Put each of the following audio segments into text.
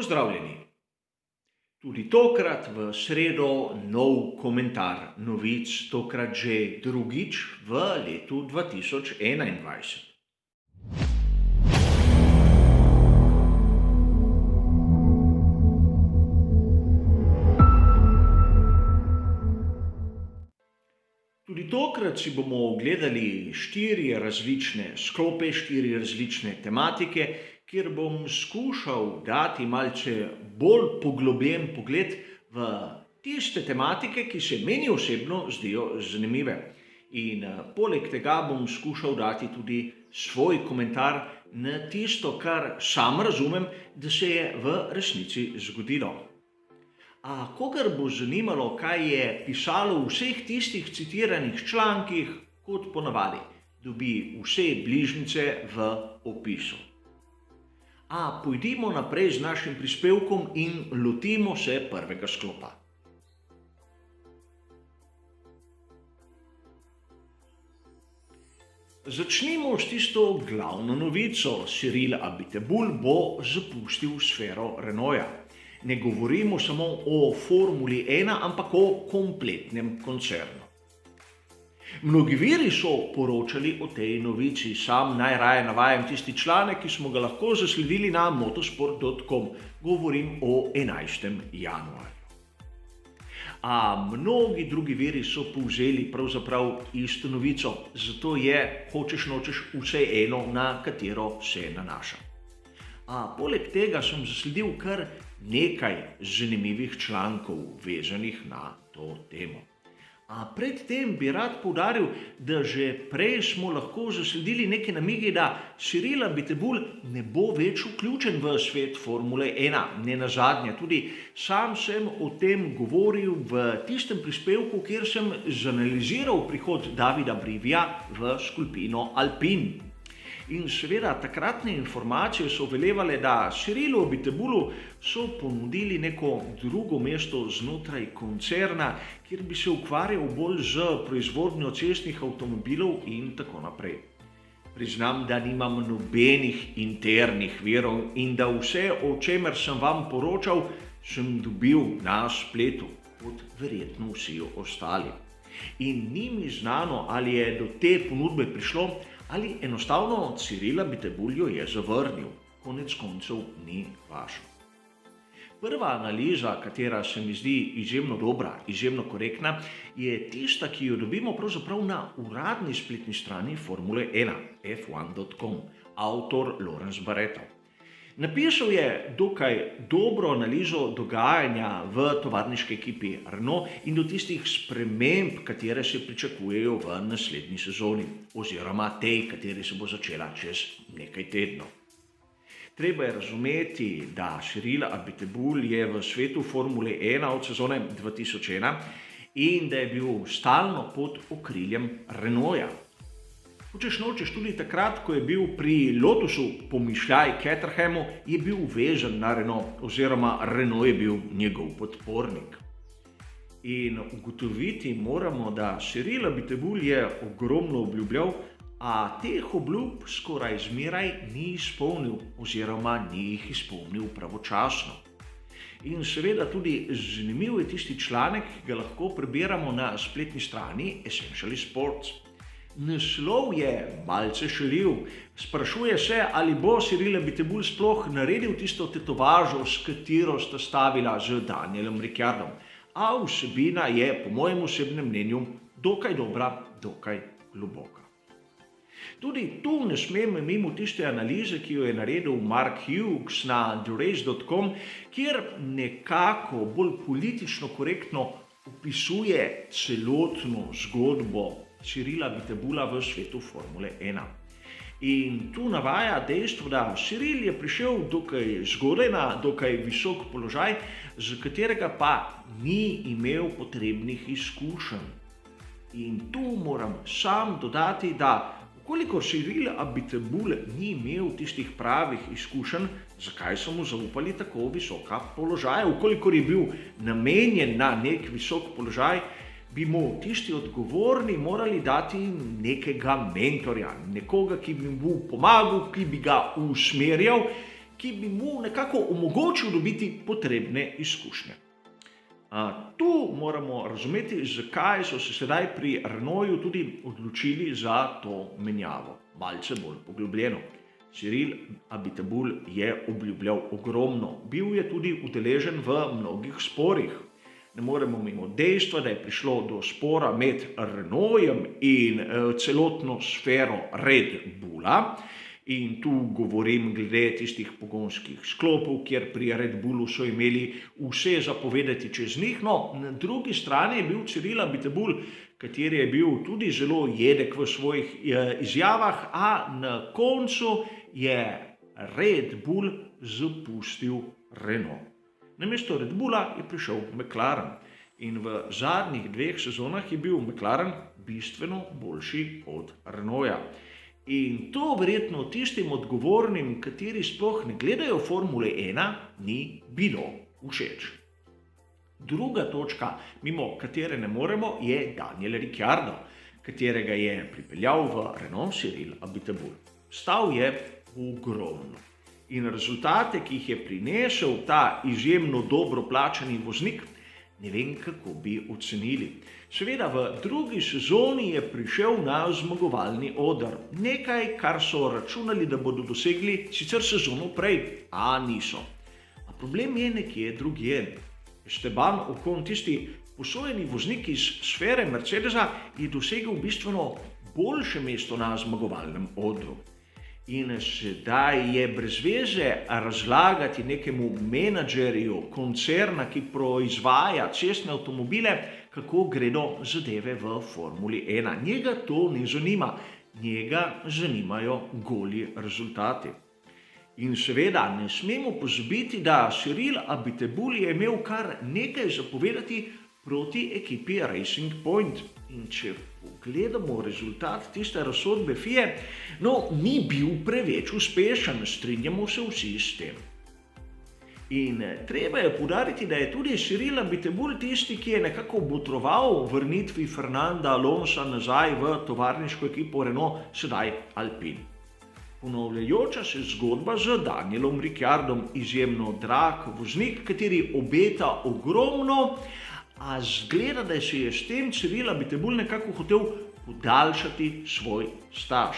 Pozdravljeni! Tudi tokrat v sredo nov komentar novic, tokrat že drugič v letu 2021. Tudi tokrat si bomo ogledali štiri različne sklope, štiri različne tematike, kjer bom skušal dati malce bolj poglobljen pogled v tiste tematike, ki se meni osebno zdijo zanimive. In poleg tega bom skušal dati tudi svoj komentar na tisto, kar sam razumem, da se je v resnici zgodilo. A kogar bo zanimalo, kaj je pisalo v vseh tistih citiranih člankih, kot ponavadi, dobi vse bližnjice v opisu. A pojdimo naprej z našim prispevkom in lotimo se prvega sklopa. Začnimo s tisto glavno novico. Cyril Abiteboul bo zapustil sfero Renaulta. Ne govorimo samo o Formuli 1, ampak o kompletnem koncernu. Mnogi viri so poročali o tej novici, sam najraje navajam tisti članek, ki smo ga lahko zasledili na motosport.com, govorim o 11. januarju. A mnogi drugi viri so povzeli pravzaprav isto novico, zato je, hočeš nočeš, vseeno, na katero se nanaša. A poleg tega sem zasledil kar nekaj zanimivih člankov vezanih na to temo. A predtem bi rad poudaril, da že prej smo lahko zasledili neke namige, da Cyril Abiteboul ne bo več vključen v svet Formule 1. Nenazadnje tudi sam sem o tem govoril v tistem prispevku, kjer sem zanaliziral prihod Davida Brivija v skupino Alpine. In seveda takratne informacije so velevale, da Cyrilu Abiteboulu so ponudili neko drugo mesto znotraj koncerna, kjer bi se ukvarjal bolj z proizvodnjo cestnih avtomobilov in tako naprej. Priznam, da nimam nobenih internih virov in da vse, o čemer sem vam poročal, sem dobil na spletu, kot verjetno vsi ostali. In ni mi znano, ali je do te ponudbe prišlo, ali enostavno Cyril Abiteboul jo je zavrnil. Konec koncev ni važno. Prva analiza, katera se mi zdi izjemno dobra, izjemno korektna, je tista, ki jo dobimo pravzaprav na uradni spletni strani Formule 1, f1.com, avtor Lorenz Barretto. Napisal je dokaj dobro analizo dogajanja v tovarniški ekipi Renault in do tistih sprememb, katere se pričakujejo v naslednji sezoni, oziroma tej, kateri se bo začela čez nekaj tednov. Treba je razumeti, da Cyril Abiteboul je v svetu Formule 1 od sezone 2001 in da je bil stalno pod okriljem Renaulta. Hočeš nočeš, tudi takrat, ko je bil pri Lotusu pomišljaj Caterhamu, je bil vezan na Renault, oziroma Renault je bil njegov podpornik. In ugotoviti moramo, da Cyril Abiteboul je ogromno obljubljal, a teh obljub skoraj zmeraj ni izpolnil, oziroma ni jih izpolnil pravočasno. In seveda tudi zanimiv je tisti članek, ki ga lahko preberamo na spletni strani Essential Sports. Naslov je malce šaljiv. Sprašuje se, ali bo Cyril Abiteboul sploh naredil tisto tetovažo, s katero sta stavila z Danielom Ricciardom. A vsebina je, po mojem osebnem mnenju, dokaj dobra, dokaj globoka. Tudi tu ne smem mimo tiste analize, ki jo je naredil Mark Hughes na TheRace.com, kjer nekako bolj politično korektno opisuje celotno zgodbo Cyrila Abiteboula v svetu Formule 1. In tu navaja dejstvo, da Cyril je prišel dokaj zgodaj na dokaj visok položaj, za katerega pa ni imel potrebnih izkušenj. In tu moram sam dodati, da kolikor Cyril Abiteboul ni imel tistih pravih izkušenj, zakaj so mu zaupali tako visoka položaja? Kolikor je bil namenjen na nek visok položaj, bi mu tisti odgovorni morali dati nekega mentorja, nekoga, ki bi mu pomagal, ki bi ga usmerjal, ki bi mu nekako omogočil dobiti potrebne izkušnje. Tu moramo razumeti, zakaj so se sedaj pri Renaultu tudi odločili za to menjavo, malce bolj poglobljeno. Cyril Abiteboul je obljubljal ogromno, bil je tudi udeležen v mnogih sporih. Ne moremo mimo dejstva, da je prišlo do spora med Renaultom in celotno sfero Red Bulla. In tu govorim glede tistih pogonskih sklopov, kjer pri Red Bullu so imeli vse zapovedati čez njih. No, na drugi strani je bil Cyril Abiteboul, kateri je bil tudi zelo jedek v svojih izjavah, a na koncu je Red Bull zapustil Renault. Namesto Red Bulla je prišel McLaren in v zadnjih 2 sezonah je bil McLaren bistveno boljši od Renaulta. In to verjetno tistim odgovornim, kateri sploh ne gledajo Formule 1, ni bilo všeč. Druga točka, mimo katere ne moremo, je Daniel Ricciardo, katerega je pripeljal v Renault Cyril Abiteboul. Stal je ogromno. In rezultate, ki jih je prinesel ta izjemno dobro plačani voznik, ne vem, kako bi ocenili. Seveda, v drugi sezoni je prišel na zmagovalni oder. Nekaj, kar so računali, da bodo dosegli sicer sezono prej, a niso. A problem je nekje drugje. Esteban Ocon, tisti posojeni voznik iz sfere Mercedesa, je dosegel bistveno boljše mesto na zmagovalnem odru. In sedaj je brez veze razlagati nekemu menadžerju koncerna, ki proizvaja cestne avtomobile, kako gredo zadeve v Formuli 1. Njega to ne zanima, njega zanimajo goli rezultati. In seveda ne smemo pozabiti, da Cyril Abiteboul je imel kar nekaj zapovedati proti ekipi Racing Point. In če pogledamo rezultat tiste razsodbe FIA, ni bil preveč uspešen, strinjamo se vsi s tem. In treba je poudariti, da je tudi Cyril Abiteboul tisti, ki je nekako botroval vrnitvi Fernanda Alonsa nazaj v tovarniško ekipo Renault, sedaj Alpine. Ponavljajoča se zgodba z Danielom Ricciardom, izjemno drag voznik, kateri obeta ogromno, a zgleda, da se je s tem Cyril Abiteboul nekako hotel podaljšati svoj staž.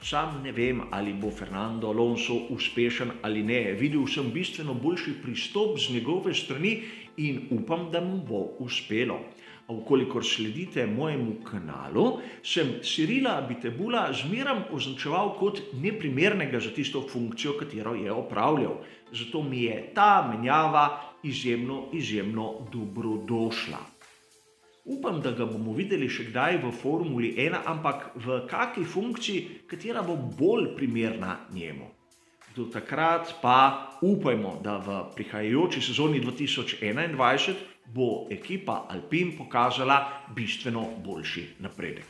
Sam ne vem, ali bo Fernando Alonso uspešen ali ne. Videl sem bistveno boljši pristop z njegove strani in upam, da mu bo uspelo. A vkolikor sledite mojemu kanalu, sem Cyrila Abiteboula zmeram označeval kot neprimernega za tisto funkcijo, katero je opravljal. Zato mi je ta menjava izjemno dobrodošla. Upam, da ga bomo videli še kdaj v Formuli 1, ampak v kaki funkciji, katera bo bolj primerna njemu. Do takrat pa upajmo, da v prihajajoči sezoni 2021 bo ekipa Alpine pokazala bistveno boljši napredek.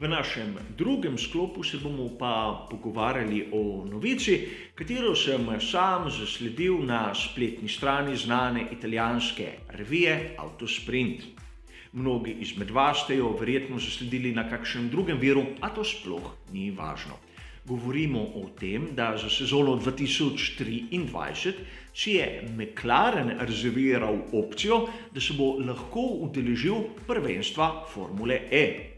V našem drugem sklopu se bomo pa pogovarjali o novici, katero sem sam zasledil na spletni strani znane italijanske revije Autosprint. Mnogi izmed vas ste jo verjetno zasledili na kakšnem drugem viru, a to sploh ni važno. Govorimo o tem, da za sezono 2023 si je McLaren rezerviral opcijo, da se bo lahko udeležil prvenstva Formule E.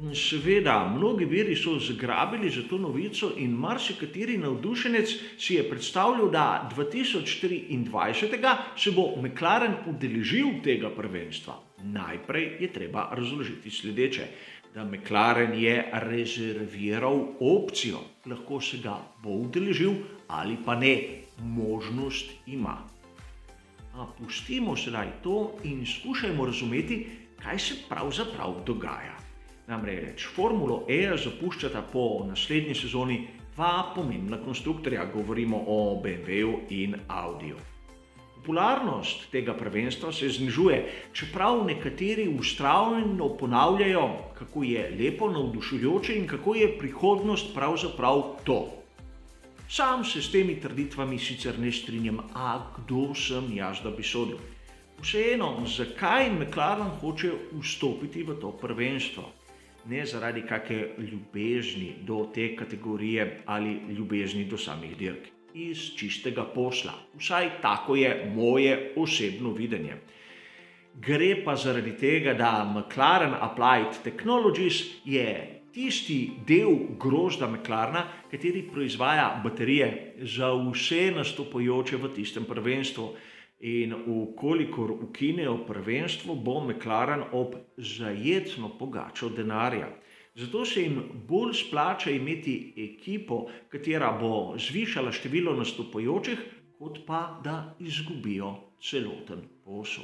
In seveda, mnogi viri so zgrabili za to novico in marsikateri navdušenec si je predstavljal, da 2023 se bo McLaren udeležil tega prvenstva. Najprej je treba razložiti sledeče, da McLaren je rezerviral opcijo, lahko se ga bo udeležil ali pa ne, možnost ima. A pustimo sedaj to in skušajmo razumeti, kaj se pravzaprav dogaja. Namreč Formulo E zapuščata po naslednji sezoni dva pomembna konstruktorja, govorimo o BMW-ju in Audiju. Popularnost tega prvenstva se znižuje, čeprav nekateri vztrajno ponavljajo, kako je lepo, navdušujoče in kako je prihodnost pravzaprav to. Sam se s temi trditvami sicer ne strinjam, a kdo sem jaz, da bi sodil? Vseeno, zakaj McLaren hoče vstopiti v to prvenstvo? ne zaradi kakšne ljubezni do te kategorije ali ljubezni do samih dirk. Iz čistega posla. Vsaj tako je moje osebno videnje. Gre pa zaradi tega, da McLaren Applied Technologies je tisti del grozda McLarena, kateri proizvaja baterije za vse nastopajoče v tistem prvenstvu. In ukolikor ukinejo prvenstvo, bo McLaren ob zajetno pogačo denarja. Zato se jim bolj splača imeti ekipo, katera bo zvišala število nastopajočih, kot pa da izgubijo celoten posel.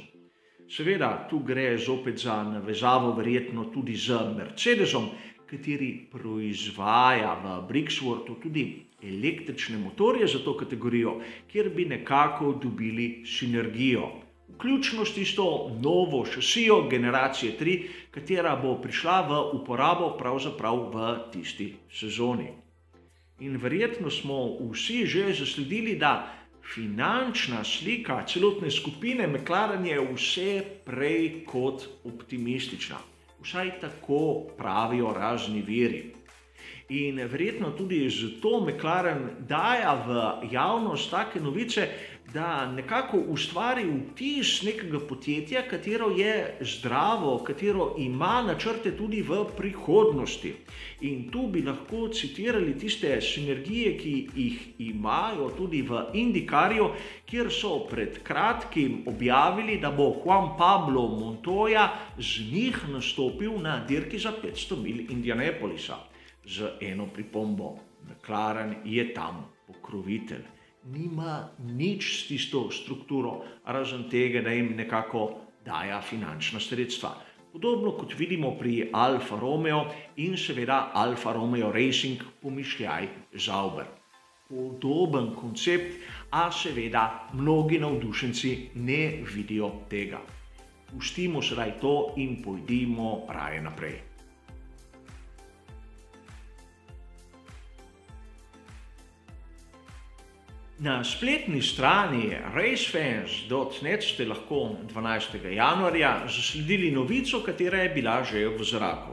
Seveda, tu gre zopet za navezavo verjetno tudi z Mercedesom, kateri proizvaja v Brixworthu tudi električne motorje za to kategorijo, kjer bi nekako dobili sinergijo. Vključno s tisto novo šasijo generacije 3, katera bo prišla v uporabo pravzaprav v tisti sezoni. In verjetno smo vsi že zasledili, da finančna slika celotne skupine McLaren je vse prej kot optimistična. Vsaj tako pravijo razni viri. In verjetno tudi zato McLaren daja v javnost take novice, da nekako ustvari vtis nekega podjetja, katero je zdravo, katero ima načrte tudi v prihodnosti. In tu bi lahko citirali tiste sinergije, ki jih imajo tudi v IndyCarju, kjer so pred kratkim objavili, da bo Juan Pablo Montoya z njih nastopil na dirki za 500 milj Indianapolisa. Z eno pripombo, McLaren je tam pokrovitelj. Nima nič s tisto strukturo, razen tega, da jim nekako daja finančna sredstva. Podobno kot vidimo pri Alfa Romeo in seveda Alfa Romeo Racing pomišljaj Sauber. Podoben koncept, a seveda mnogi navdušenci ne vidijo tega. Pustimo sedaj to in pojdimo raje naprej. Na spletni strani racefans.net ste lahko 12. januarja zasledili novico, katera je bila že v zraku.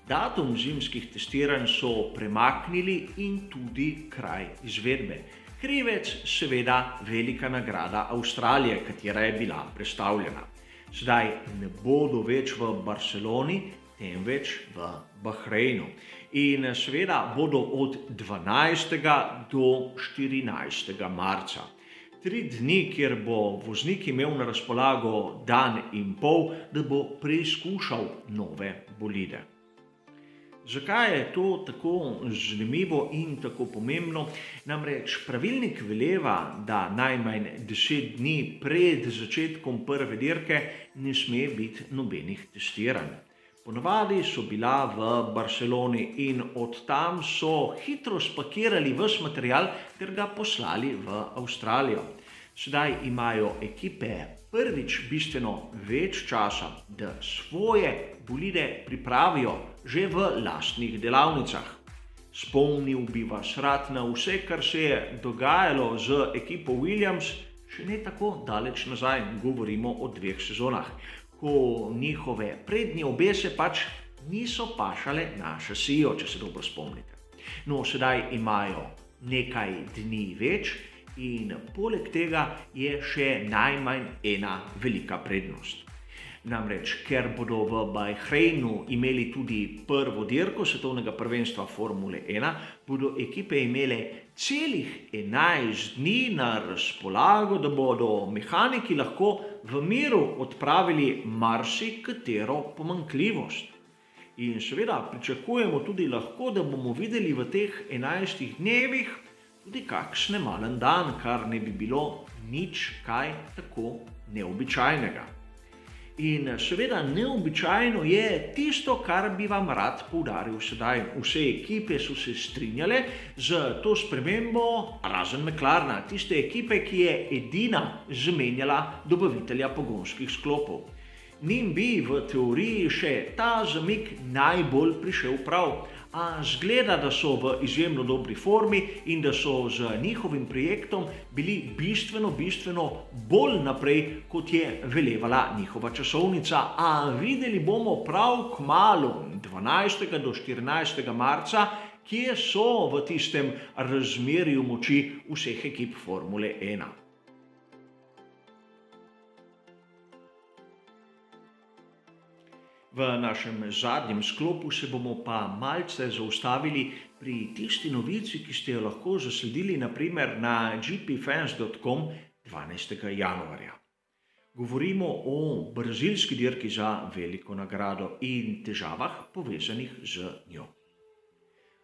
Datum zimskih testiranj so premaknili in tudi kraj izvedbe. Krivec seveda velika nagrada Avstralije, katera je bila prestavljena. Sedaj ne bodo več v Barceloni, temveč v Bahreinu. In seveda bodo od 12. do 14. marca. 3 dni, kjer bo voznik imel na razpolago dan in pol, da bo preizkušal nove bolide. Zakaj je to tako zanimivo in tako pomembno? Namreč pravilnik veleva, da najmanj 10 dni pred začetkom prve dirke ne sme biti nobenih testiranj. Ponavadi so bila v Barceloni in od tam so hitro spakirali ves material ter ga poslali v Avstralijo. Sedaj imajo ekipe prvič bistveno več časa, da svoje bolide pripravijo že v lastnih delavnicah. Spomnil bi vas rad na vse, kar se je dogajalo z ekipo Williams, še ne tako daleč nazaj, govorimo o 2 sezonah. Ko njihove prednje obese pač niso pašale na šasijo, če se dobro spomnite. No, sedaj imajo nekaj dni več in poleg tega je še najmanj ena velika prednost. Namreč, ker bodo v Bahreinu imeli tudi prvo dirko svetovnega prvenstva Formule 1, bodo ekipe imele celih 11 dni na razpolago, da bodo mehaniki lahko v miru odpravili marsikatero pomanjkljivost. In seveda pričakujemo tudi lahko, da bomo videli v teh 11 dnevih tudi kakšen malen dan, kar ne bi bilo nič kaj tako neobičajnega. In seveda neobičajno je tisto, kar bi vam rad poudaril sedaj. Vse ekipe so se strinjale z to spremembo, razen McLarena, tiste ekipe, ki je edina zamenjala dobavitelja pogonskih sklopov. Njim bi v teoriji še ta zamik najbolj prišel prav, A zgleda, da so v izjemno dobri formi in da so z njihovim projektom bili bistveno bolj naprej, kot je velevala njihova časovnica. A videli bomo prav kmalu, 12. do 14. marca, kje so v tistem razmerju moči vseh ekip Formule 1. V našem zadnjem sklopu se bomo pa malce zaustavili pri tisti novici, ki ste jo lahko zasledili naprimer na gpfans.com 12. januarja. Govorimo o brazilski dirki za veliko nagrado in težavah povezanih z njo.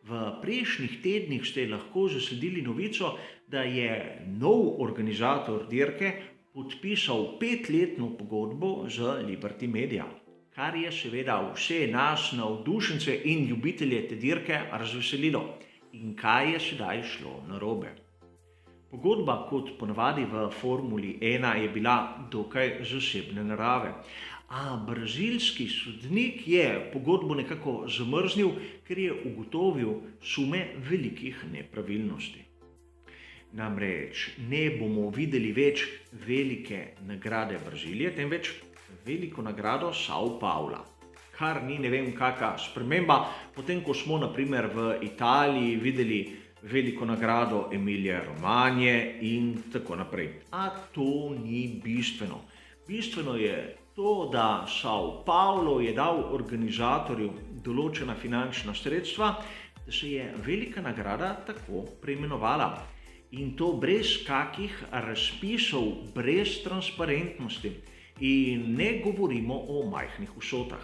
V prejšnjih tednih ste lahko zasledili novico, da je nov organizator dirke podpisal 5-letno pogodbo z Liberty Media, kar je seveda vse nas navdušence in ljubitelje te dirke razveselilo. In kaj je sedaj šlo narobe? Pogodba, kot ponavadi v Formuli 1, je bila dokaj zasebne narave. A brazilski sodnik je pogodbo nekako zamrznil, ker je ugotovil sume velikih nepravilnosti. Namreč ne bomo videli več velike nagrade Brazilije, temveč veliko nagrado São Paula, kar ni ne vem kakšna sprememba, potem ko smo naprimer v Italiji videli veliko nagrado Emilia Romagna in tako naprej. A to ni bistveno. Bistveno je to, da São Paulo je dal organizatorju določena finančna sredstva, da se je velika nagrada tako preimenovala. In to brez kakih razpisov, brez transparentnosti. In ne govorimo o majhnih vsotah.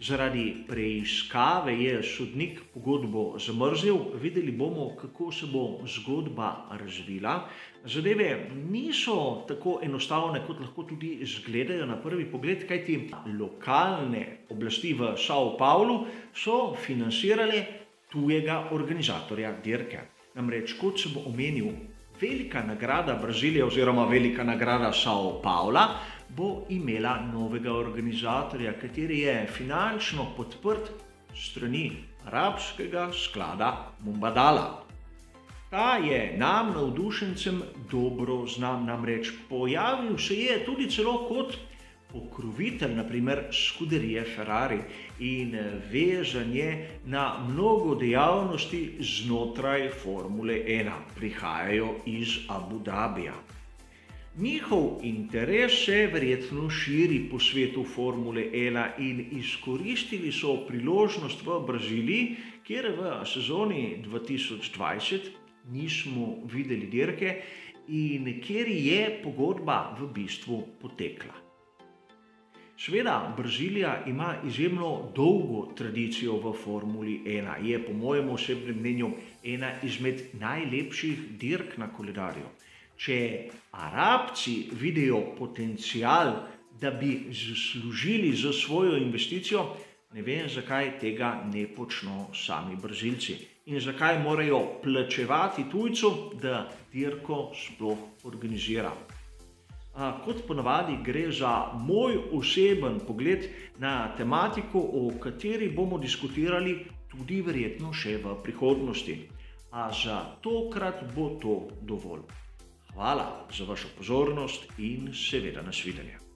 Zaradi preiskave je sodnik pogodbo zamrznil, videli bomo, kako se bo zgodba razvila. Zadeve niso tako enostavne, kot lahko tudi izgledajo na prvi pogled, kajti lokalne oblasti v São Paulu so financirale tujega organizatorja dirke. Namreč, kot se bo omenil, velika nagrada Brazilije oziroma velika nagrada São Paula bo imela novega organizatorja, kateri je finančno podprt strani arabskega sklada Mubadala. Ta je nam navdušencem dobro znan, namreč pojavil se je tudi celo kot pokrovitelj naprimer Scuderie Ferrari in vezan je na mnogo dejavnosti znotraj Formule 1, prihajajo iz Abu Dhabija. Njihov interes se verjetno širi po svetu Formule 1 in izkoristili so priložnost v Braziliji, kjer v sezoni 2020 nismo videli dirke in kjer je pogodba v bistvu potekla. Seveda, Brazilija ima izjemno dolgo tradicijo v Formuli 1, je po mojem osebnem mnenju ena izmed najlepših dirk na koledarju. Če Arabci vidijo potencial, da bi zaslužili za svojo investicijo, ne vem, zakaj tega ne počno sami Brazilci in zakaj morajo plačevati tujcu, da dirko sploh organizira. Kot ponavadi gre za moj oseben pogled na tematiko, o kateri bomo diskutirali tudi verjetno še v prihodnosti. A za tokrat bo to dovolj. Hvala za vašo pozornost in seveda nasvidenje.